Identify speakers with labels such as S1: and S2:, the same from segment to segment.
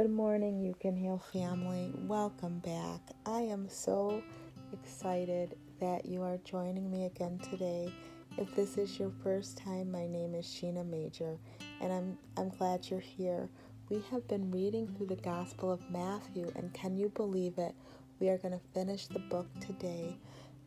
S1: Good morning, You Can Heal family. Welcome back. I am so excited that you are joining me again today. If this is your first time, my name is Shena Major, and I'm glad you're here. We have been reading through the Gospel of Matthew, and can you believe it? We are going to finish the book today.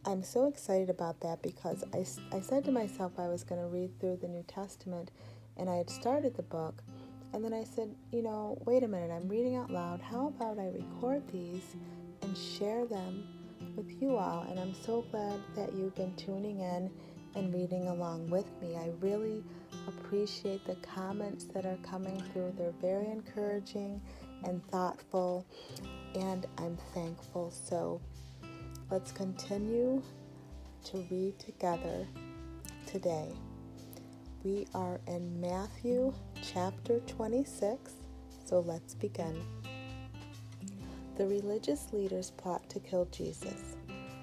S1: I'm so excited about that because I said to myself I was going to read through the New Testament, and I had started the book. And then I said, wait a minute, I'm reading out loud. How about I record these and share them with you all? And I'm so glad that you've been tuning in and reading along with me. I really appreciate the comments that are coming through. They're very encouraging and thoughtful, and I'm thankful. So let's continue to read together today. We are in Matthew chapter 26, so let's begin. The religious leaders plot to kill Jesus.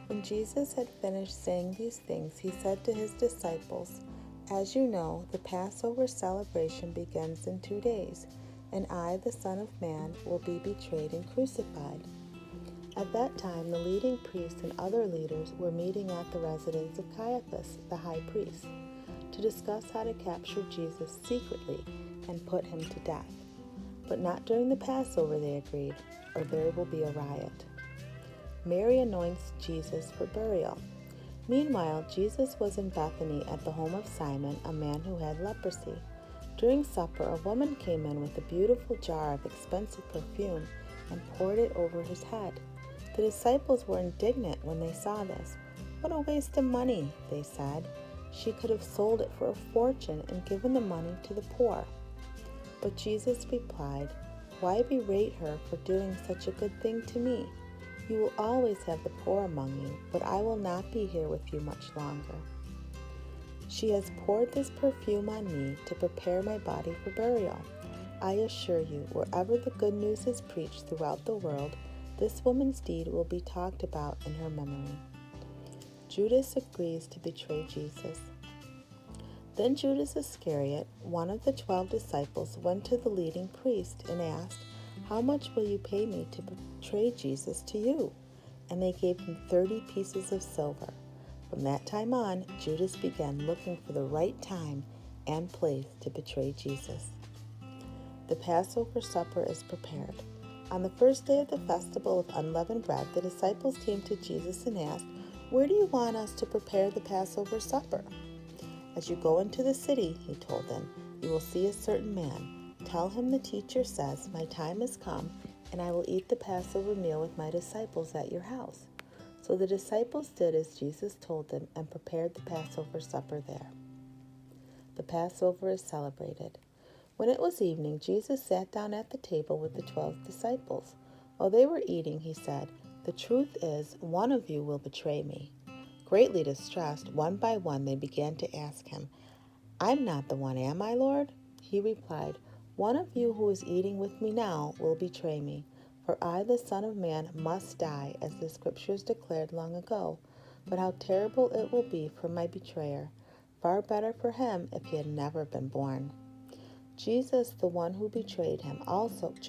S1: When Jesus had finished saying these things, he said to his disciples, "As you know, the Passover celebration begins in 2 days, and I, the Son of Man, will be betrayed and crucified." At that time, the leading priests and other leaders were meeting at the residence of Caiaphas, the high priest, to discuss how to capture Jesus secretly and put him to death. But not during the Passover, they agreed, or there will be a riot. Mary anoints Jesus for burial. Meanwhile, Jesus was in Bethany at the home of Simon, a man who had leprosy. During supper, a woman came in with a beautiful jar of expensive perfume and poured it over his head. The disciples were indignant when they saw this. "What a waste of money," they said. "She could have sold it for a fortune and given the money to the poor." But Jesus replied, "Why berate her for doing such a good thing to me? You will always have the poor among you, but I will not be here with you much longer. She has poured this perfume on me to prepare my body for burial. I assure you, wherever the good news is preached throughout the world, this woman's deed will be talked about in her memory." Judas agrees to betray Jesus. Then Judas Iscariot, one of the 12 disciples, went to the leading priest and asked, "How much will you pay me to betray Jesus to you?" And they gave him 30 pieces of silver. From that time on, Judas began looking for the right time and place to betray Jesus. The Passover supper is prepared. On the first day of the festival of unleavened bread, the disciples came to Jesus and asked, "Where do you want us to prepare the Passover supper?" "As you go into the city," he told them, "you will see a certain man. Tell him the teacher says, 'My time has come, and I will eat the Passover meal with my disciples at your house.'" So the disciples did as Jesus told them and prepared the Passover supper there. The Passover is celebrated. When it was evening, Jesus sat down at the table with the 12 disciples. While they were eating, he said, "The truth is, one of you will betray me." Greatly distressed, one by one they began to ask him, "I'm not the one, am I, Lord?" He replied, "One of you who is eating with me now will betray me. For I, the Son of Man, must die, as the Scriptures declared long ago. But how terrible it will be for my betrayer. Far better for him if he had never been born." Judas, the one who betrayed him, also asked,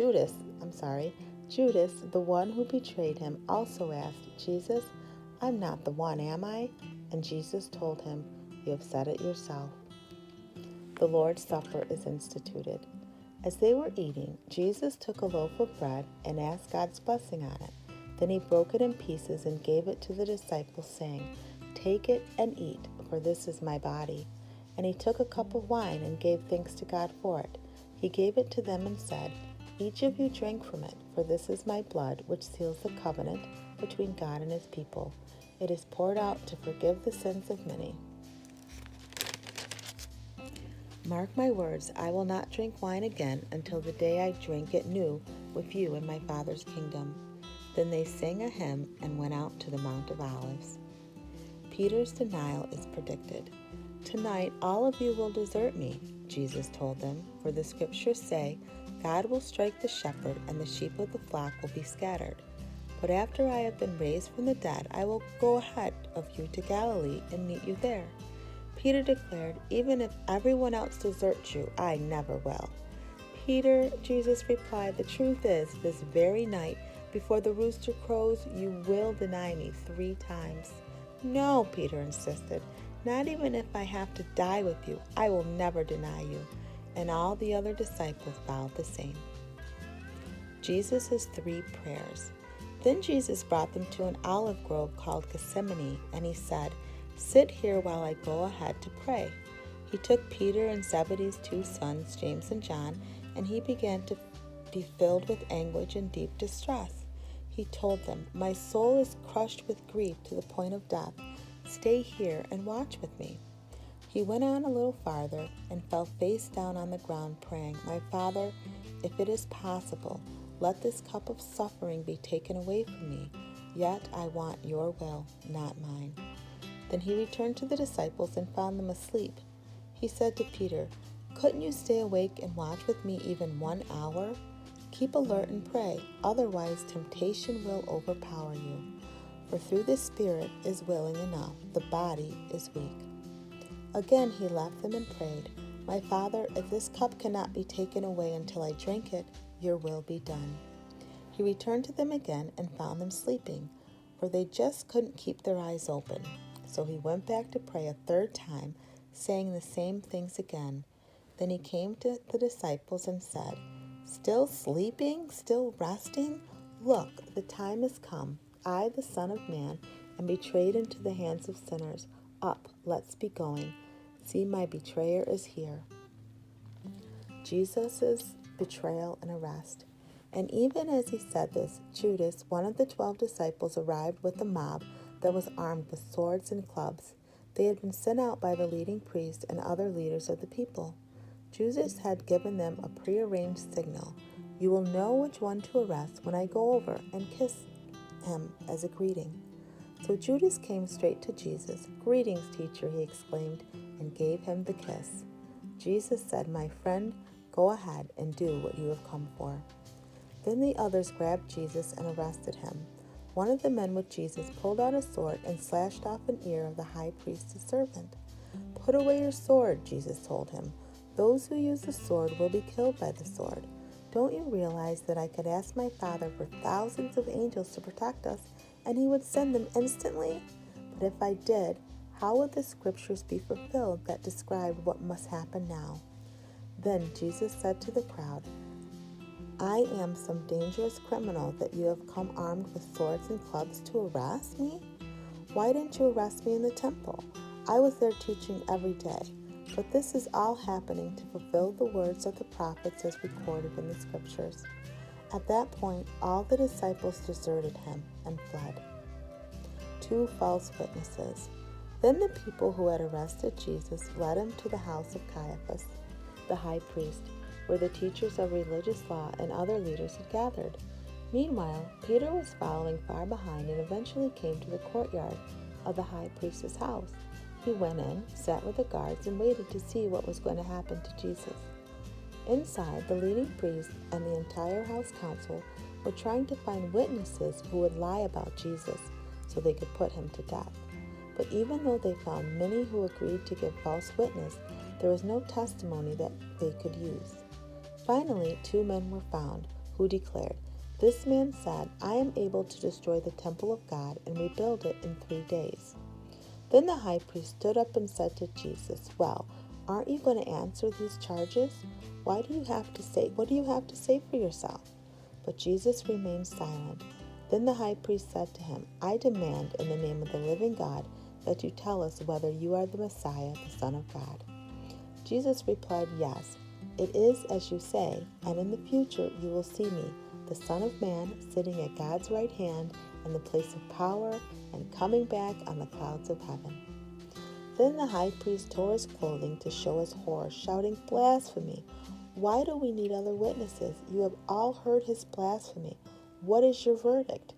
S1: "Jesus, I'm not the one, am I?" And Jesus told him, "You have said it yourself." The Lord's Supper is instituted. As they were eating, Jesus took a loaf of bread and asked God's blessing on it. Then he broke it in pieces and gave it to the disciples, saying, "Take it and eat, for this is my body." And he took a cup of wine and gave thanks to God for it. He gave it to them and said, "Each of you drink from it, for this is my blood, which seals the covenant between God and his people. It is poured out to forgive the sins of many. Mark my words, I will not drink wine again until the day I drink it new with you in my Father's kingdom." Then they sang a hymn and went out to the Mount of Olives. Peter's denial is predicted. "Tonight all of you will desert me," Jesus told them, "for the Scriptures say, 'God will strike the shepherd, and the sheep of the flock will be scattered.' But after I have been raised from the dead, I will go ahead of you to Galilee and meet you there." Peter declared, "Even if everyone else deserts you, I never will." Peter, Jesus replied, the truth is, this very night, before the rooster crows, you will deny me 3 times. No, Peter insisted. Not even if I have to die with you, I will never deny you. And all the other disciples vowed the same. Jesus' 3 prayers. Then Jesus brought them to an olive grove called Gethsemane, and he said, sit here while I go ahead to pray. He took Peter and Zebedee's 2 sons, James and John, and he began to be filled with anguish and deep distress. He told them, my soul is crushed with grief to the point of death. Stay here and watch with me. He went on a little farther and fell face down on the ground, praying, my Father, if it is possible, let this cup of suffering be taken away from me. Yet I want your will, not mine. Then he returned to the disciples and found them asleep. He said to Peter, couldn't you stay awake and watch with me even 1 hour? Keep alert and pray, otherwise temptation will overpower you. For through the Spirit is willing enough, the body is weak. Again he left them and prayed, my Father, if this cup cannot be taken away until I drink it, your will be done. He returned to them again and found them sleeping, for they just couldn't keep their eyes open. So he went back to pray a 3rd time, saying the same things again. Then he came to the disciples and said, still sleeping? Still resting? Look, the time has come. I, the Son of Man, am betrayed into the hands of sinners. Up, let's be going. See, my betrayer is here. Jesus' betrayal and arrest. And even as he said this, Judas, one of the 12 disciples, arrived with a mob that was armed with swords and clubs. They had been sent out by the leading priest and other leaders of the people. Judas had given them a prearranged signal. You will know which one to arrest when I go over and kiss him as a greeting. So Judas came straight to Jesus. Greetings, teacher, he exclaimed, and gave him the kiss. Jesus said, my friend, go ahead and do what you have come for. Then the others grabbed Jesus and arrested him. One of the men with Jesus pulled out a sword and slashed off an ear of the high priest's servant. Put away your sword, Jesus told him. Those who use the sword will be killed by the sword. Don't you realize that I could ask my Father for thousands of angels to protect us, and he would send them instantly? But if I did, how would the scriptures be fulfilled that describe what must happen now? Then Jesus said to the crowd, I am some dangerous criminal that you have come armed with swords and clubs to arrest me? Why didn't you arrest me in the temple? I was there teaching every day. But this is all happening to fulfill the words of the prophets as recorded in the scriptures. At that point, all the disciples deserted him and fled. 2 false witnesses. Then the people who had arrested Jesus led him to the house of Caiaphas, the high priest, where the teachers of religious law and other leaders had gathered. Meanwhile, Peter was following far behind and eventually came to the courtyard of the high priest's house. He went in, sat with the guards, and waited to see what was going to happen to Jesus. Inside, the leading priest and the entire house council were trying to find witnesses who would lie about Jesus so they could put him to death. But even though they found many who agreed to give false witness, there was no testimony that they could use. Finally, 2 men were found who declared, this man said, I am able to destroy the temple of God and rebuild it in 3 days. Then the high priest stood up and said to Jesus, well, aren't you going to answer these charges? What do you have to say for yourself? But Jesus remained silent. Then the high priest said to him, I demand in the name of the living God that you tell us whether you are the Messiah, the Son of God. Jesus replied, yes, it is as you say, and in the future you will see me, the Son of Man, sitting at God's right hand in the place of power and coming back on the clouds of heaven. Then the high priest tore his clothing to show his horror, shouting, blasphemy! Why do we need other witnesses? You have all heard his blasphemy. What is your verdict?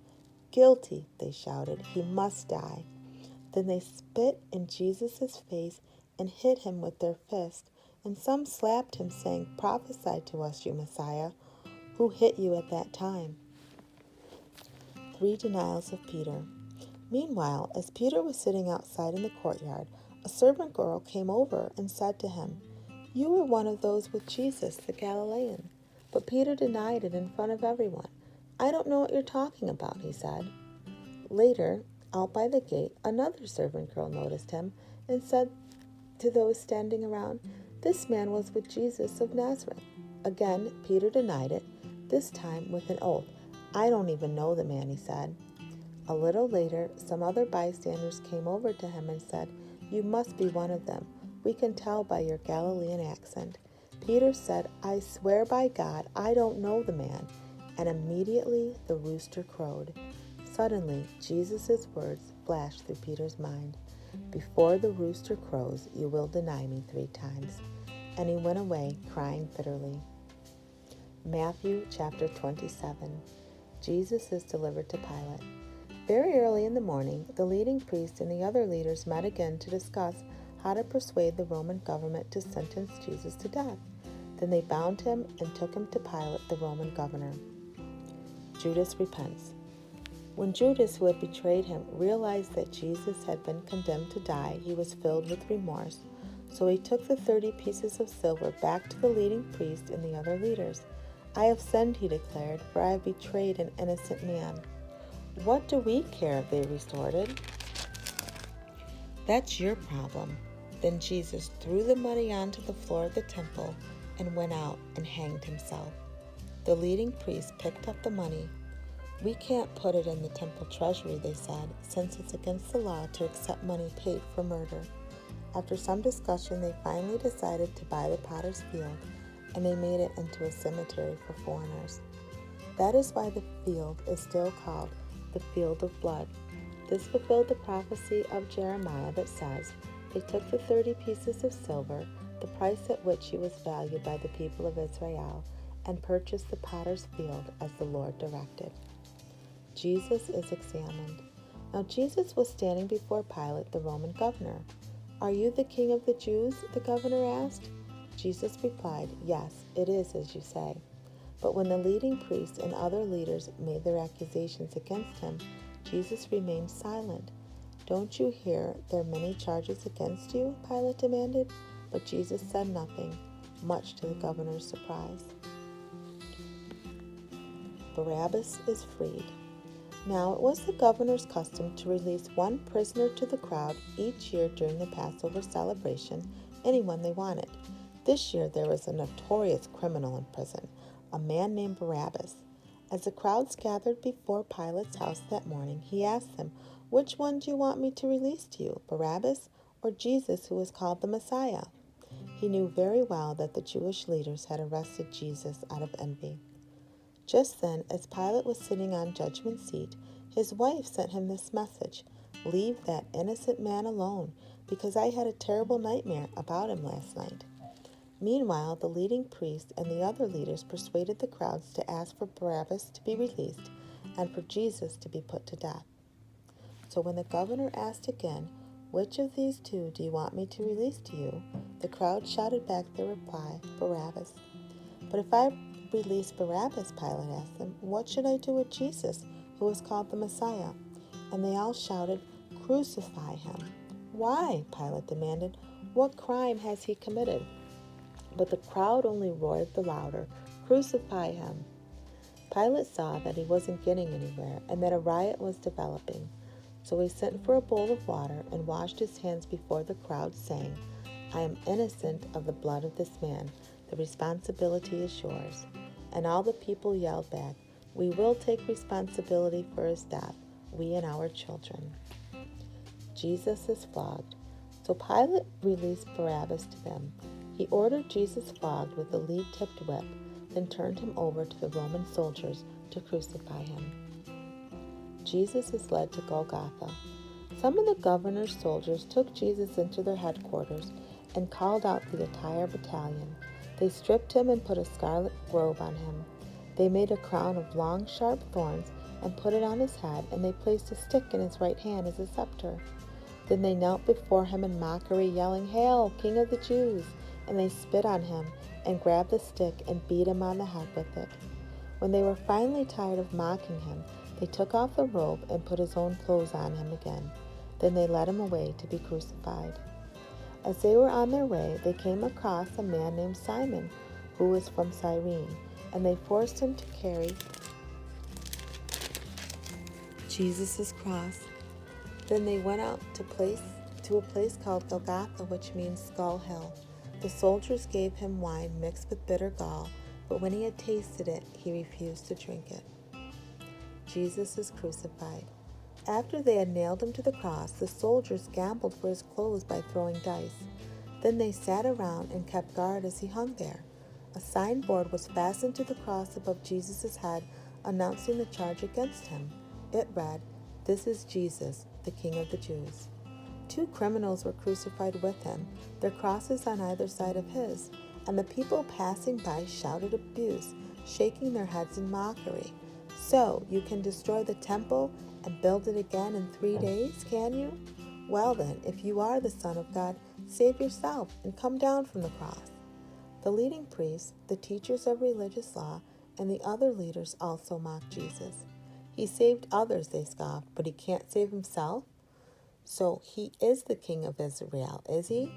S1: Guilty, they shouted. He must die. Then they spit in Jesus' face and hit him with their fists, and some slapped him, saying, prophesy to us, you Messiah. Who hit you at that time? 3 denials of Peter. Meanwhile, as Peter was sitting outside in the courtyard, a servant girl came over and said to him, you were one of those with Jesus, the Galilean. But Peter denied it in front of everyone. "I don't know what you're talking about," he said. Later, out by the gate, another servant girl noticed him and said to those standing around, "This man was with Jesus of Nazareth." Again, Peter denied it, this time with an oath. "I don't even know the man," he said. A little later, some other bystanders came over to him and said, "You must be one of them. We can tell by your Galilean accent." Peter said, "I swear by God, I don't know the man." And immediately the rooster crowed. Suddenly, Jesus' words flashed through Peter's mind. "Before the rooster crows, you will deny me 3 times." And he went away crying bitterly. Matthew chapter 27. Jesus is delivered to Pilate. Very early in the morning, the leading priest and the other leaders met again to discuss how to persuade the Roman government to sentence Jesus to death. Then they bound him and took him to Pilate, the Roman governor. Judas repents. When Judas, who had betrayed him, realized that Jesus had been condemned to die, he was filled with remorse. So he took the 30 pieces of silver back to the leading priest and the other leaders. "I have sinned," he declared, "for I have betrayed an innocent man." "What do we care?" they retorted. "That's your problem." Then Jesus threw the money onto the floor of the temple and went out and hanged himself. The leading priest picked up the money. "We can't put it in the temple treasury," they said, "since it's against the law to accept money paid for murder." After some discussion, they finally decided to buy the potter's field, and they made it into a cemetery for foreigners. That is why the field is still called the Field of Blood. This fulfilled the prophecy of Jeremiah that says, "They took the 30 pieces of silver, the price at which he was valued by the people of Israel, and purchased the potter's field as the Lord directed." Jesus is examined. Now Jesus was standing before Pilate, the Roman governor. "Are you the king of the Jews?" the governor asked. Jesus replied, "Yes, it is as you say." But when the leading priests and other leaders made their accusations against him, Jesus remained silent. "Don't you hear there are many charges against you?" Pilate demanded. But Jesus said nothing, much to the governor's surprise. Barabbas is freed. Now it was the governor's custom to release one prisoner to the crowd each year during the Passover celebration, anyone they wanted. This year there was a notorious criminal in prison, a man named Barabbas. As the crowds gathered before Pilate's house that morning, he asked them, "Which one do you want me to release to you, Barabbas or Jesus, who is called the Messiah?" He knew very well that the Jewish leaders had arrested Jesus out of envy. Just then, as Pilate was sitting on judgment seat, his wife sent him this message: "Leave that innocent man alone, because I had a terrible nightmare about him last night." Meanwhile, the leading priest and the other leaders persuaded the crowds to ask for Barabbas to be released and for Jesus to be put to death. So when the governor asked again, "Which of these two do you want me to release to you?" the crowd shouted back their reply, "Barabbas." "But if I release Barabbas," Pilate asked them, "what should I do with Jesus, who is called the Messiah?" And they all shouted, "Crucify him." "Why?" Pilate demanded. "What crime has he committed?" But the crowd only roared the louder, "Crucify him." Pilate saw that he wasn't getting anywhere and that a riot was developing. So he sent for a bowl of water and washed his hands before the crowd, saying, "I am innocent of the blood of this man. The responsibility is yours." And all the people yelled back, "We will take responsibility for his death, we and our children." Jesus is flogged. So Pilate released Barabbas to them. He ordered Jesus flogged with a lead-tipped whip, then turned him over to the Roman soldiers to crucify him. Jesus is led to Golgotha. Some of the governor's soldiers took Jesus into their headquarters and called out the entire battalion. They stripped him and put a scarlet robe on him. They made a crown of long, sharp thorns and put it on his head, and they placed a stick in his right hand as a scepter. Then they knelt before him in mockery, yelling, "Hail, King of the Jews!" And they spit on him and grabbed the stick and beat him on the head with it. When they were finally tired of mocking him, they took off the robe and put his own clothes on him again. Then they led him away to be crucified. As they were on their way, they came across a man named Simon, who was from Cyrene, and they forced him to carry Jesus' cross. Then they went out to a place called Golgotha, which means Skull Hill. The soldiers gave him wine mixed with bitter gall, but when he had tasted it, he refused to drink it. Jesus is crucified. After they had nailed him to the cross, the soldiers gambled for his clothes by throwing dice. Then they sat around and kept guard as he hung there. A signboard was fastened to the cross above Jesus' head, announcing the charge against him. It read, "This is Jesus, the King of the Jews." 2 criminals were crucified with him, their crosses on either side of his, and the people passing by shouted abuse, shaking their heads in mockery. "So, you can destroy the temple and build it again in 3 days, can you? Well then, if you are the Son of God, save yourself and come down from the cross." The leading priests, the teachers of religious law, and the other leaders also mocked Jesus. "He saved others," they scoffed, "but he can't save himself? So he is the King of Israel, is he?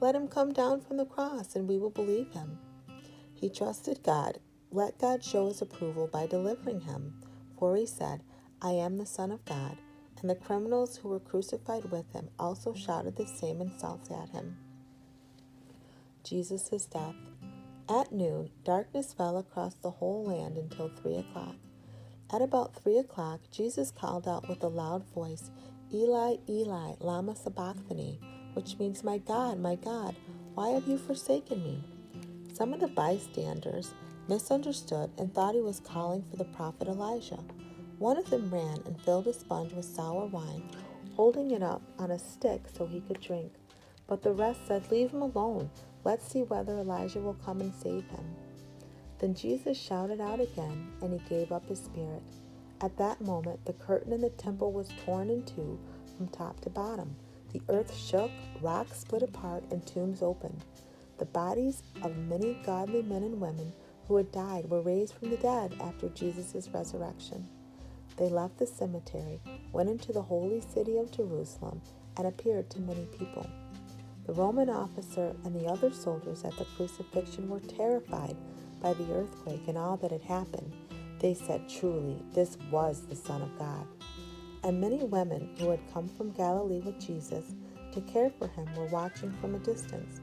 S1: Let him come down from the cross and we will believe him." He trusted God. Let God show his approval by delivering him. For he said, "I am the Son of God." And the criminals who were crucified with him also shouted the same insults at him. Jesus' death. At noon, darkness fell across the whole land until 3 o'clock. At about 3 o'clock, Jesus called out with a loud voice, "Eli, Eli, lama sabachthani," which means, my God, why have you forsaken me?" Some of the bystanders misunderstood and thought he was calling for the prophet Elijah. One of them ran and filled a sponge with sour wine, holding it up on a stick so he could drink. But the rest said, "Leave him alone. Let's see whether Elijah will come and save him." Then Jesus shouted out again, and he gave up his spirit. At that moment, the curtain in the temple was torn in two from top to bottom. The earth shook, rocks split apart, and tombs opened. The bodies of many godly men and women who had died were raised from the dead after Jesus' resurrection. They left the cemetery, went into the holy city of Jerusalem, and appeared to many people. The Roman officer and the other soldiers at the crucifixion were terrified by the earthquake and all that had happened. They said, "Truly, this was the Son of God." And many women who had come from Galilee with Jesus to care for him were watching from a distance.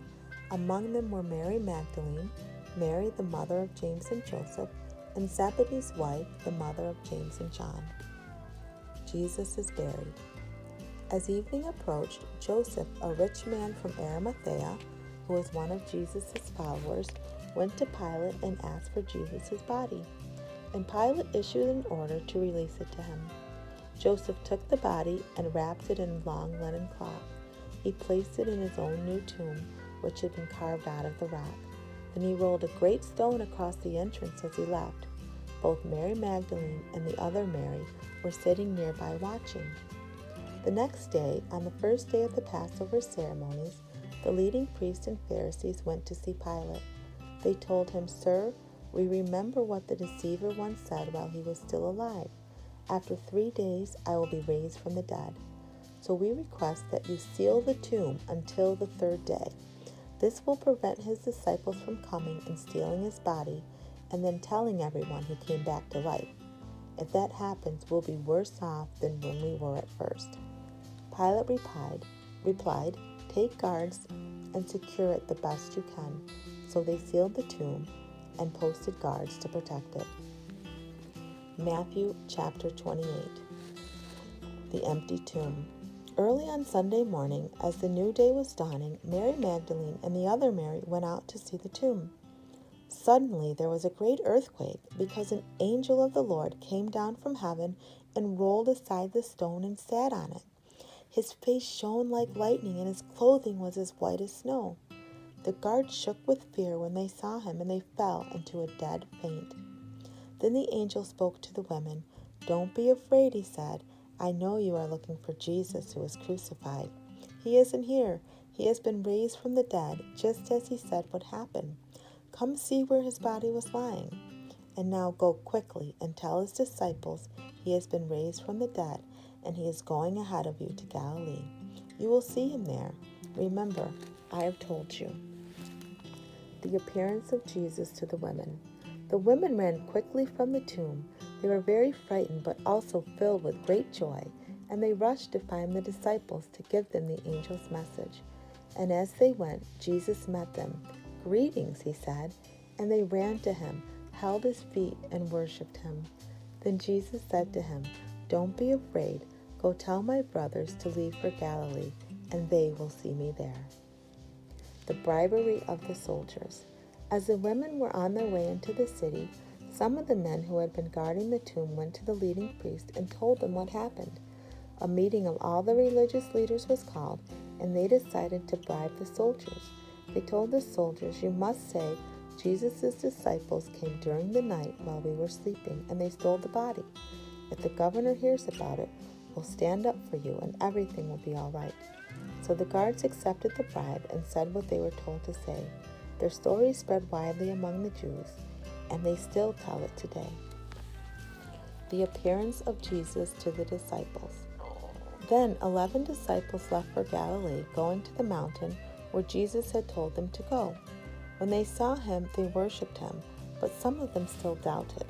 S1: Among them were Mary Magdalene, Mary the mother of James and Joseph, and Zebedee's wife, the mother of James and John. Jesus is buried. As evening approached, Joseph, a rich man from Arimathea, who was one of Jesus' followers, went to Pilate and asked for Jesus' body. And Pilate issued an order to release it to him. Joseph took the body and wrapped it in a long linen cloth. He placed it in his own new tomb, which had been carved out of the rock. Then he rolled a great stone across the entrance as he left. Both Mary Magdalene and the other Mary were sitting nearby watching. The next day, on the first day of the Passover ceremonies, the leading priests and Pharisees went to see Pilate. They told him, "Sir, we remember what the deceiver once said while he was still alive. After 3 days, I will be raised from the dead. So we request that you seal the tomb until the 3rd day. This will prevent his disciples from coming and stealing his body and then telling everyone he came back to life. If that happens, we'll be worse off than when we were at first." Pilate replied, "Take guards and secure it the best you can." So they sealed the tomb and posted guards to protect it. Matthew chapter 28. The empty tomb. Early on Sunday morning, as the new day was dawning, Mary Magdalene and the other Mary went out to see the tomb. Suddenly there was a great earthquake, because an angel of the Lord came down from heaven and rolled aside the stone and sat on it. His face shone like lightning, and his clothing was as white as snow. The guards shook with fear when they saw him, and they fell into a dead faint. Then the angel spoke to the women. "Don't be afraid," he said. "I know you are looking for Jesus who was crucified. He isn't here. He has been raised from the dead, just as he said would happen. Come see where his body was lying. And now go quickly and tell his disciples he has been raised from the dead, and he is going ahead of you to Galilee. You will see him there. Remember, I have told you." The appearance of Jesus to the women. The women ran quickly from the tomb. They were very frightened, but also filled with great joy, and they rushed to find the disciples to give them the angel's message. And as they went, Jesus met them. "Greetings," he said, and they ran to him, held his feet, and worshipped him. Then Jesus said to him, "Don't be afraid. Go tell my brothers to leave for Galilee, and they will see me there." The bribery of the soldiers. As the women were on their way into the city, some of the men who had been guarding the tomb went to the leading priest and told them what happened. A meeting of all the religious leaders was called, and they decided to bribe the soldiers. They told the soldiers, "You must say, 'Jesus' disciples came during the night while we were sleeping, and they stole the body. If the governor hears about it, we'll stand up for you, and everything will be all right.'" So the guards accepted the bribe and said what they were told to say. Their story spread widely among the Jews, and they still tell it today. The appearance of Jesus to the disciples. Then 11 disciples left for Galilee, going to the mountain where Jesus had told them to go. When they saw him, they worshipped him, but some of them still doubted.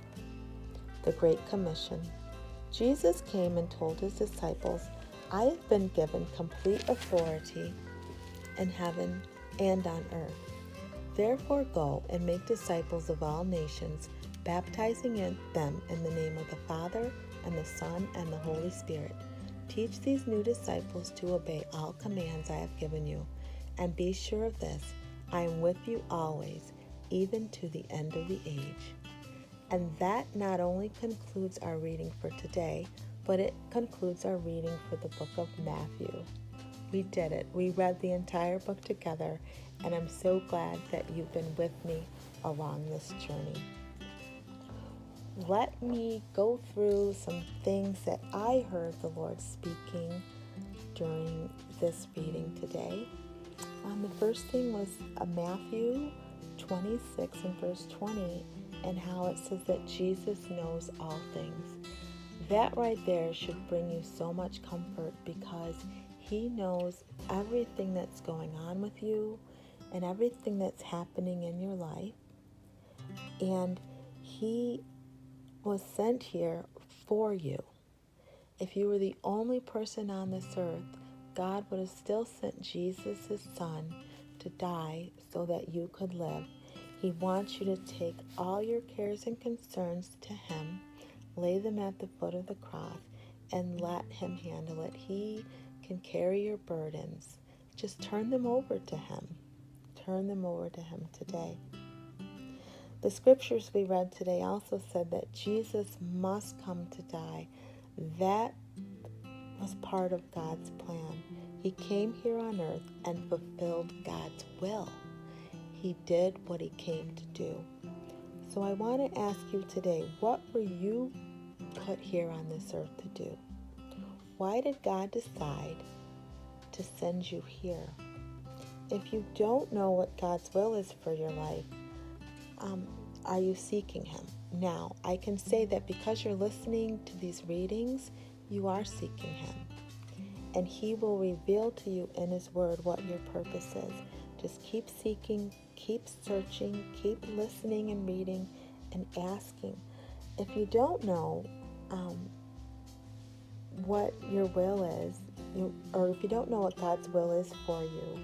S1: The Great Commission. Jesus came and told his disciples, "I have been given complete authority in heaven and on earth. Therefore go and make disciples of all nations, baptizing them in the name of the Father and the Son and the Holy Spirit. Teach these new disciples to obey all commands I have given you, and be sure of this, I am with you always, even to the end of the age." And that not only concludes our reading for today, but it concludes our reading for the book of Matthew. We did it. We read the entire book together, and I'm so glad that you've been with me along this journey. Let me go through some things that I heard the Lord speaking during this reading today. The first thing was Matthew 26 and verse 20, and how it says that Jesus knows all things. That right there should bring you so much comfort, because he knows everything that's going on with you and everything that's happening in your life. And he was sent here for you. If you were the only person on this earth, God would have still sent Jesus, his son, to die so that you could live. He wants you to take all your cares and concerns to him, lay them at the foot of the cross, and let him handle it. He can carry your burdens. Just turn them over to him. Turn them over to him today. The scriptures we read today also said that Jesus must come to die. That was part of God's plan. He came here on earth and fulfilled God's will. He did what he came to do. So I want to ask you today, what were you put here on this earth to do? Why did God decide to send you here? If you don't know what God's will is for your life, are you seeking him? Now, I can say that because you're listening to these readings, you are seeking him. And he will reveal to you in his word what your purpose is. Just keep seeking, keep searching, keep listening and reading and asking. If you don't know what your will is, or if you don't know what God's will is for you,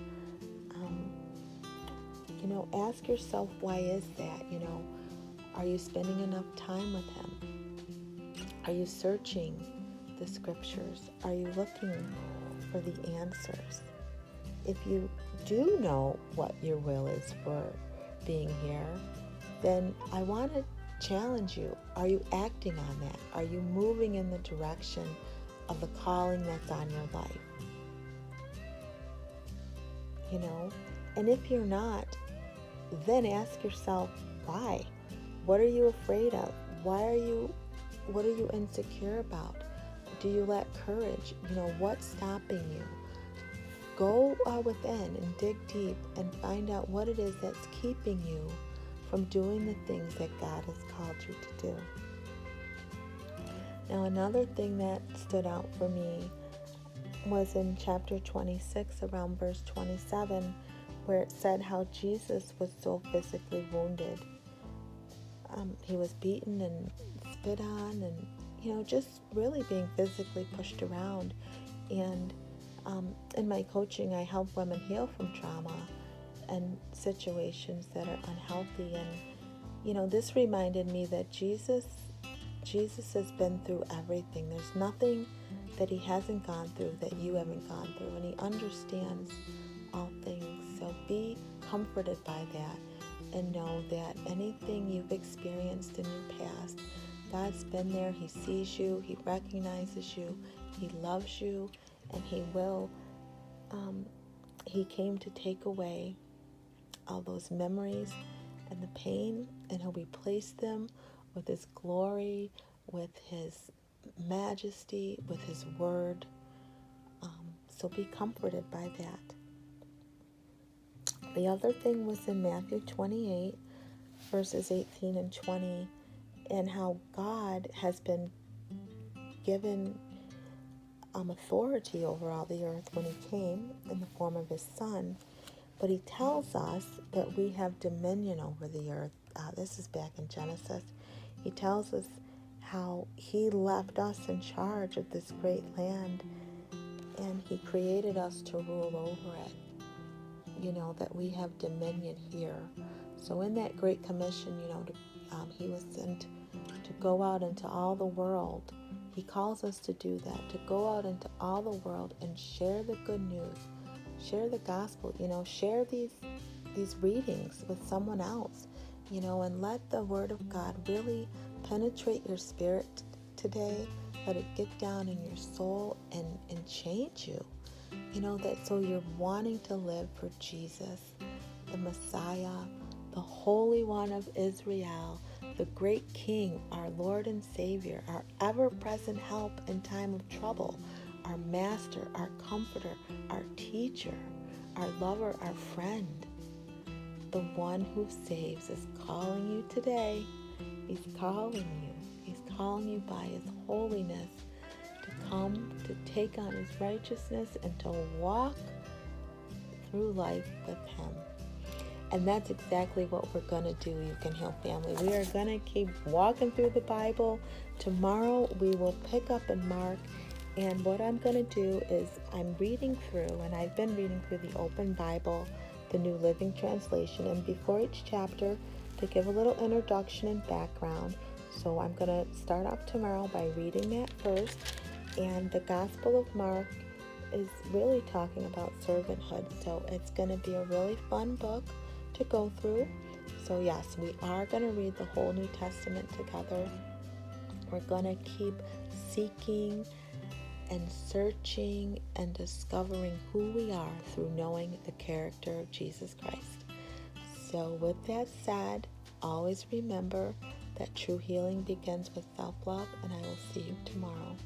S1: ask yourself, why is that? Are you spending enough time with him? Are you searching the scriptures? Are you looking for the answers? If you do know what your will is for being here, then I want to challenge you. Are you acting on that? Are you moving in the direction of the calling that's on your life? And if you're not, then ask yourself, why? What are you afraid of? What are you insecure about? Do you lack courage? What's stopping you? Go within and dig deep and find out what it is that's keeping you from doing the things that God has called you to do. Now, another thing that stood out for me was in chapter 26, around verse 27, where it said how Jesus was so physically wounded. he was beaten and spit on, and just really being physically pushed around. And in my coaching, I help women heal from trauma and situations that are unhealthy. And this reminded me that Jesus has been through everything. There's nothing that he hasn't gone through that you haven't gone through, and he understands all things. So be comforted by that, and know that anything you've experienced in your past, God's been there. He sees you, he recognizes you, he loves you, and he will. He came to take away all those memories and the pain, and he'll replace them with his glory, with his majesty, with his word. So be comforted by that. The other thing was in Matthew 28, verses 18 and 20, and how God has been given authority over all the earth when he came in the form of his son. But he tells us that we have dominion over the earth. This is back in Genesis. He tells us how he left us in charge of this great land, and he created us to rule over it. That we have dominion here. So in that Great Commission, he was sent to go out into all the world. He calls us to do that, to go out into all the world and share the good news, share the gospel, share these readings with someone else, and let the word of God really penetrate your spirit today. Let it get down in your soul and change you. That so you're wanting to live for Jesus, the Messiah, the Holy One of Israel, the great King, our Lord and Savior, our ever-present help in time of trouble, our Master, our Comforter, our Teacher, our Lover, our Friend. The one who saves is calling you today. He's calling you. He's calling you by his holiness to come, to take on his righteousness, and to walk through life with him. And that's exactly what we're going to do, You Can Heal family. We are going to keep walking through the Bible. Tomorrow we will pick up in Mark. And what I'm going to do is I'm reading through, and I've been reading through the Open Bible, the New Living Translation. And before each chapter, to give a little introduction and background. So I'm going to start off tomorrow by reading that first. And the Gospel of Mark is really talking about servanthood. So it's going to be a really fun book to go through. So yes, we are going to read the whole New Testament together. We're going to keep seeking and searching and discovering who we are through knowing the character of Jesus Christ. So with that said, always remember that true healing begins with self-love, and I will see you tomorrow.